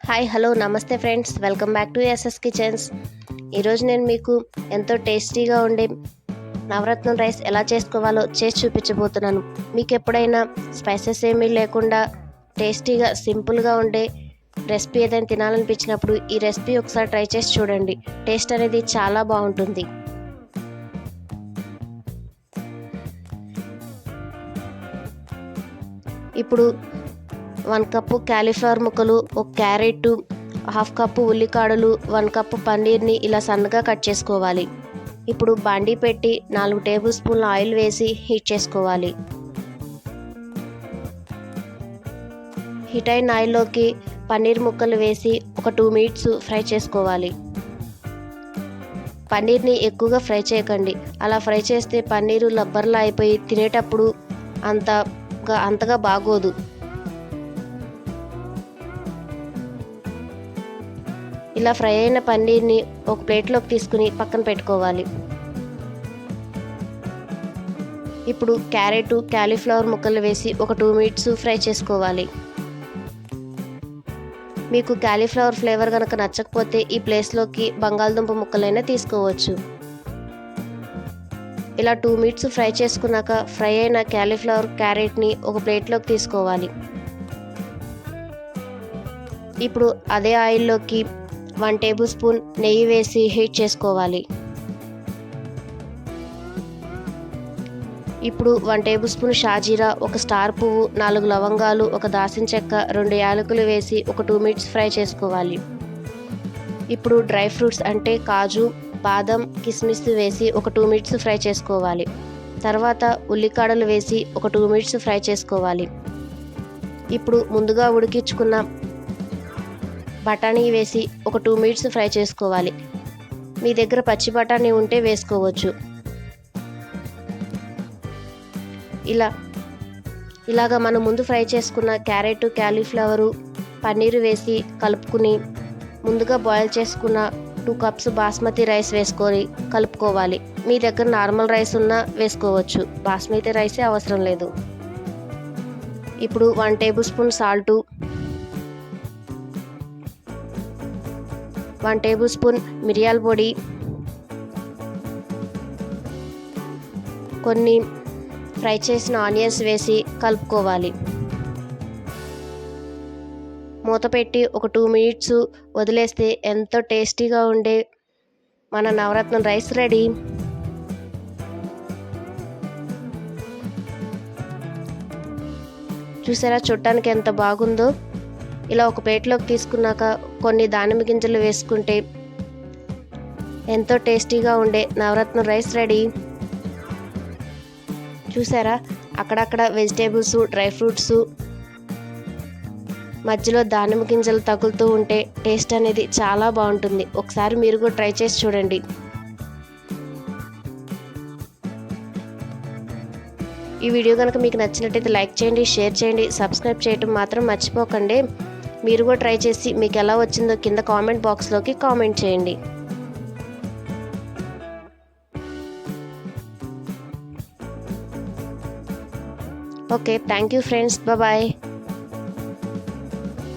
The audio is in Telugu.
హాయ్ హలో నమస్తే friends, welcome back to SS kitchens. ఈరోజు నేను మీకు ఎంతో టేస్టీగా ఉండే నవరత్నం రైస్ ఎలా చేసుకోవాలో చేసి చూపించబోతున్నాను. మీకు ఎప్పుడైనా స్పైసెస్ ఏమీ లేకుండా టేస్టీగా సింపుల్గా ఉండే రెసిపీ ఏదైనా తినాలనిపించినప్పుడు ఈ రెసిపీ ఒకసారి ట్రై చేసి చూడండి. టేస్ట్ అనేది చాలా బాగుంటుంది. ఇప్పుడు 1 కప్పు క్యాలీఫ్లవర్ ముక్కలు, ఒక క్యారెట్, 1/2 కప్పు ఉల్లికాడలు, 1 కప్పు పన్నీర్ని ఇలా సన్నగా కట్ చేసుకోవాలి. ఇప్పుడు బాండీ పెట్టి 4 టేబుల్ స్పూన్ల ఆయిల్ వేసి హీట్ చేసుకోవాలి. హీట్ అయిన ఆయిల్లోకి పన్నీర్ ముక్కలు వేసి ఒక 2 మినిట్స్ ఫ్రై చేసుకోవాలి. పన్నీర్ని ఎక్కువగా ఫ్రై చేయకండి. అలా ఫ్రై చేస్తే పన్నీరు లబ్బర్లా అయిపోయి తినేటప్పుడు అంతగా బాగోదు. ఇలా ఫ్రై అయిన పన్నీర్ని ఒక ప్లేట్లోకి తీసుకుని పక్కన పెట్టుకోవాలి. ఇప్పుడు క్యారెట్, క్యాలీఫ్లవర్ ముక్కలు వేసి ఒక 2 మినిట్స్ ఫ్రై చేసుకోవాలి. మీకు క్యాలీఫ్లవర్ ఫ్లేవర్ కనుక నచ్చకపోతే ఈ ప్లేస్లోకి బంగాళదుంప ముక్కలైనా తీసుకోవచ్చు. ఇలా 2 మినిట్స్ ఫ్రై చేసుకున్నాక ఫ్రై అయిన క్యాలీఫ్లవర్, క్యారెట్ని ఒక ప్లేట్లోకి తీసుకోవాలి. ఇప్పుడు అదే ఆయిల్లోకి 1 టేబుల్ స్పూన్ నెయ్యి వేసి హీట్ చేసుకోవాలి. ఇప్పుడు 1 టేబుల్ స్పూన్ షాజీరా, ఒక స్టార్ పువ్వు, 4 లవంగాలు, ఒక దాల్చిన చెక్క, 2 యాలకులు వేసి ఒక 2 మినిట్స్ ఫ్రై చేసుకోవాలి. ఇప్పుడు డ్రై ఫ్రూట్స్ అంటే కాజు, బాదం, కిస్మిస్ వేసి ఒక 2 మినిట్స్ ఫ్రై చేసుకోవాలి. తర్వాత ఉల్లికాడలు వేసి ఒక 2 మినిట్స్ ఫ్రై చేసుకోవాలి. ఇప్పుడు ముందుగా ఉడికించుకున్న బఠానీ వేసి ఒక 2 మినిట్స్ ఫ్రై చేసుకోవాలి. మీ దగ్గర పచ్చి బఠానీ ఉంటే వేసుకోవచ్చు. ఇలాగా మనం ముందు ఫ్రై చేసుకున్న క్యారెట్, క్యాలీఫ్లవరు, పన్నీరు వేసి కలుపుకుని ముందుగా బాయిల్ చేసుకున్న 2 కప్స్ బాస్మతి రైస్ వేసుకొని కలుపుకోవాలి. మీ దగ్గర నార్మల్ రైస్ ఉన్నా వేసుకోవచ్చు, బాస్మతి రైసే అవసరం లేదు. ఇప్పుడు 1 table spoon salt, 1 table spoon మిరియాల పొడి, కొన్ని ఫ్రై చేసిన ఆనియన్స్ వేసి కలుపుకోవాలి. మూత పెట్టి ఒక 2 మినిట్స్ వదిలేస్తే ఎంతో టేస్టీగా ఉండే మన నవరత్నం రైస్ రెడీ. చూసారా చూడటానికి ఎంత బాగుందో. ఇలా ఒక ప్లేట్లోకి తీసుకున్నాక కొన్ని దానిమ్మ గింజలు వేసుకుంటే ఎంతో టేస్టీగా ఉండే నవరత్నం రైస్ రెడీ. చూసారా అక్కడక్కడ వెజిటేబుల్స్, డ్రై ఫ్రూట్స్ మధ్యలో దానిమ్మ గింజలు తగులుతూ ఉంటే టేస్ట్ అనేది చాలా బాగుంటుంది. ఒకసారి మీరు కూడా ట్రై చేసి చూడండి. ఈ వీడియో కనుక మీకు నచ్చినట్టయితే లైక్ చేయండి, షేర్ చేయండి, సబ్స్క్రైబ్ చేయటం మాత్రం మర్చిపోకండి. మీరు కూడా ట్రై చేసి మీకు ఎలా వచ్చిందో కింద కామెంట్ బాక్స్లోకి కామెంట్ చేయండి. Okay, thank you friends, bye.